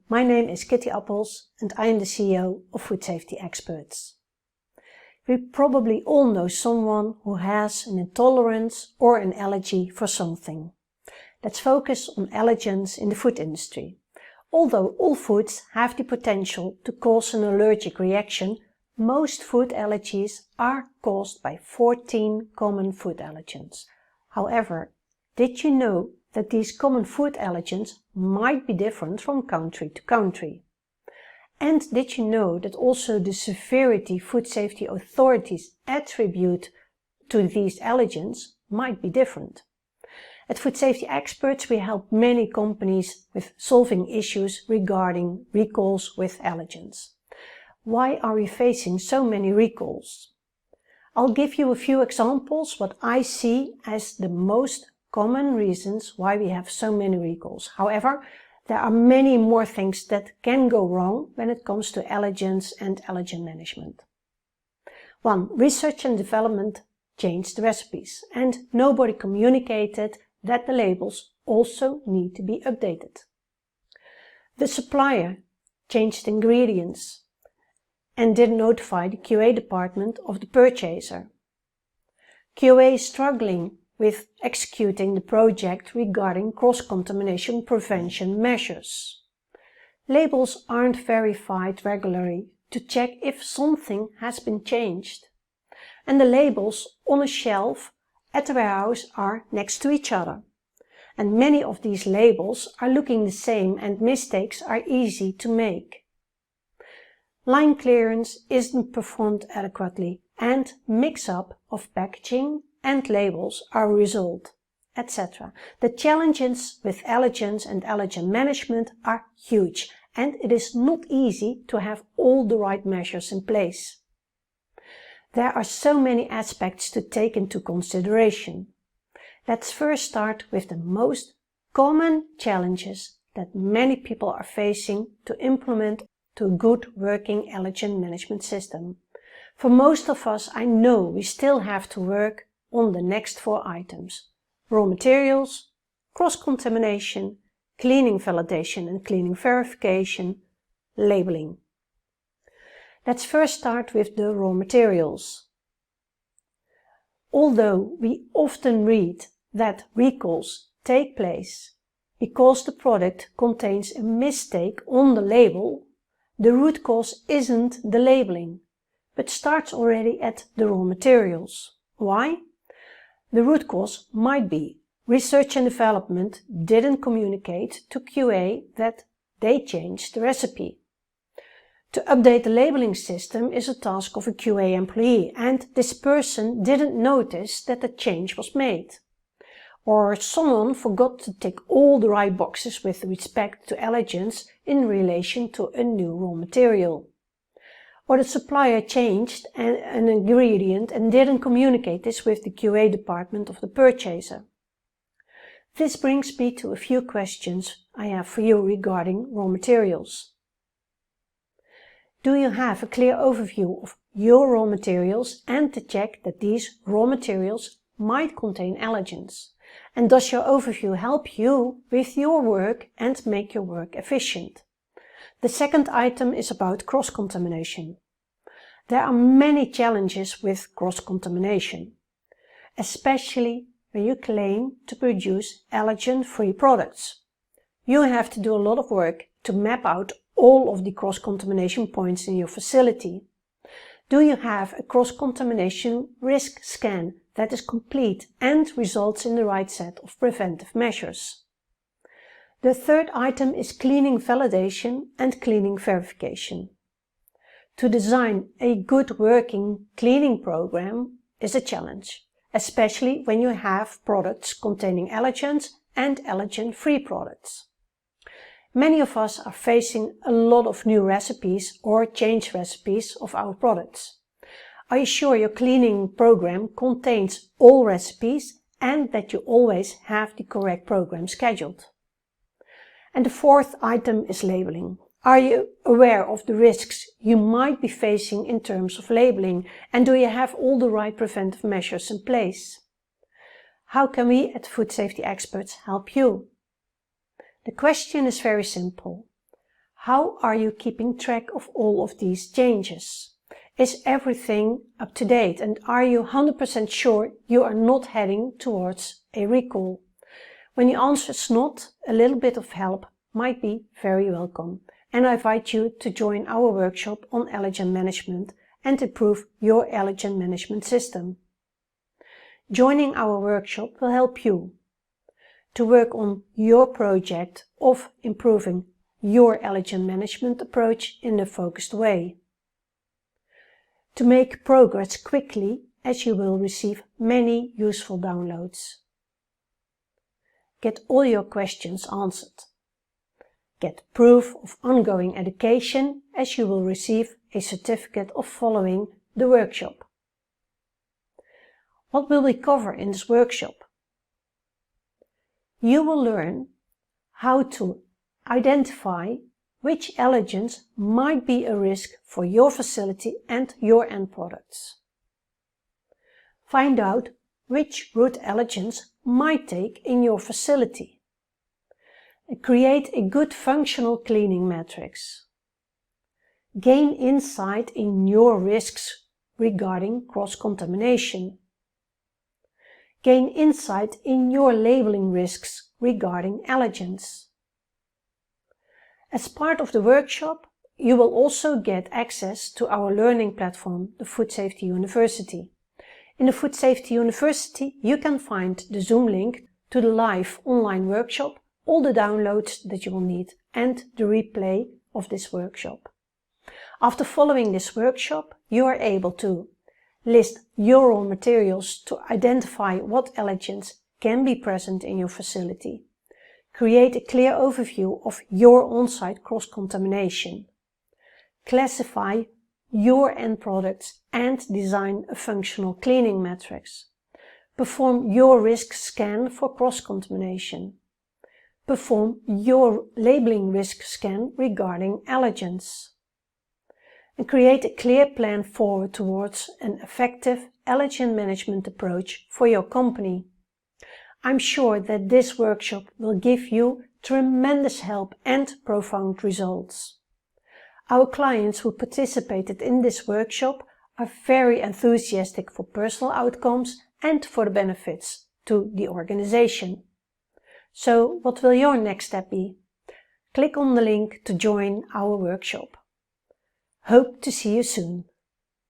my name is Kitty Appels and I am the CEO of Food Safety Experts. We probably all know someone who has an intolerance or an allergy for something. Let's focus on allergens in the food industry. Although all foods have the potential to cause an allergic reaction, most food allergies are caused by 14 common food allergens. However, did you know that these common food allergens might be different from country to country? And did you know that also the severity food safety authorities attribute to these allergens might be different? At Food Safety Experts we help many companies with solving issues regarding recalls with allergens. Why are we facing so many recalls? I'll give you a few examples what I see as the most common reasons why we have so many recalls. However, there are many more things that can go wrong when it comes to allergens and allergen management. 1. Research and development changed the recipes and nobody communicated that the labels also need to be updated. The supplier changed ingredients and didn't notify the QA department of the purchaser. QA is struggling with executing the project regarding cross-contamination prevention measures. Labels aren't verified regularly to check if something has been changed. And the labels on a shelf at the warehouse are next to each other. And many of these labels are looking the same and mistakes are easy to make. Line clearance isn't performed adequately and mix-up of packaging and labels are a result, etc. The challenges with allergens and allergen management are huge and it is not easy to have all the right measures in place. There are so many aspects to take into consideration. Let's first start with the most common challenges that many people are facing to implement a good working allergen management system. For most of us, I know we still have to work on the next 4 items: raw materials, cross-contamination, cleaning validation and cleaning verification, labeling. Let's first start with the raw materials. Although we often read that recalls take place because the product contains a mistake on the label, the root cause isn't the labeling, but starts already at the raw materials. Why? The root cause might be research and development didn't communicate to QA that they changed the recipe. To update the labeling system is a task of a QA employee and this person didn't notice that the change was made. Or someone forgot to tick all the right boxes with respect to allergens in relation to a new raw material. Or the supplier changed an ingredient and didn't communicate this with the QA department of the purchaser. This brings me to a few questions I have for you regarding raw materials. Do you have a clear overview of your raw materials and to check that these raw materials might contain allergens? And does your overview help you with your work and make your work efficient? The second item is about cross-contamination. There are many challenges with cross-contamination, especially when you claim to produce allergen-free products. You have to do a lot of work to map out all of the cross-contamination points in your facility. Do you have a cross-contamination risk scan that is complete and results in the right set of preventive measures? The third item is cleaning validation and cleaning verification. To design a good working cleaning program is a challenge, especially when you have products containing allergens and allergen-free products. Many of us are facing a lot of new recipes or change recipes of our products. Are you sure your cleaning program contains all recipes and that you always have the correct program scheduled? And the fourth item is labeling. Are you aware of the risks you might be facing in terms of labeling and do you have all the right preventive measures in place? How can we at Food Safety Experts help you? The question is very simple. How are you keeping track of all of these changes? Is everything up to date, and are you 100% sure you are not heading towards a recall? When the answer is not, a little bit of help might be very welcome, and I invite you to join our workshop on allergen management and improve your allergen management system. Joining our workshop will help you to work on your project of improving your allergen management approach in a focused way. To make progress quickly, as you will receive many useful downloads. Get all your questions answered. Get proof of ongoing education, as you will receive a certificate of following the workshop. What will we cover in this workshop? You will learn how to identify which allergens might be a risk for your facility and your end products. Find out which root allergens might take in your facility. Create a good functional cleaning matrix. Gain insight in your risks regarding cross-contamination. Gain insight in your labeling risks regarding allergens. As part of the workshop, you will also get access to our learning platform, the Food Safety University. In the Food Safety University, you can find the Zoom link to the live online workshop, all the downloads that you will need, and the replay of this workshop. After following this workshop, you are able to list your raw materials to identify what allergens can be present in your facility. Create a clear overview of your on-site cross-contamination. Classify your end products and design a functional cleaning matrix. Perform your risk scan for cross-contamination. Perform your labeling risk scan regarding allergens. And create a clear plan forward towards an effective allergen management approach for your company. I'm sure that this workshop will give you tremendous help and profound results. Our clients who participated in this workshop are very enthusiastic for personal outcomes and for the benefits to the organization. So what will your next step be? Click on the link to join our workshop. Hope to see you soon.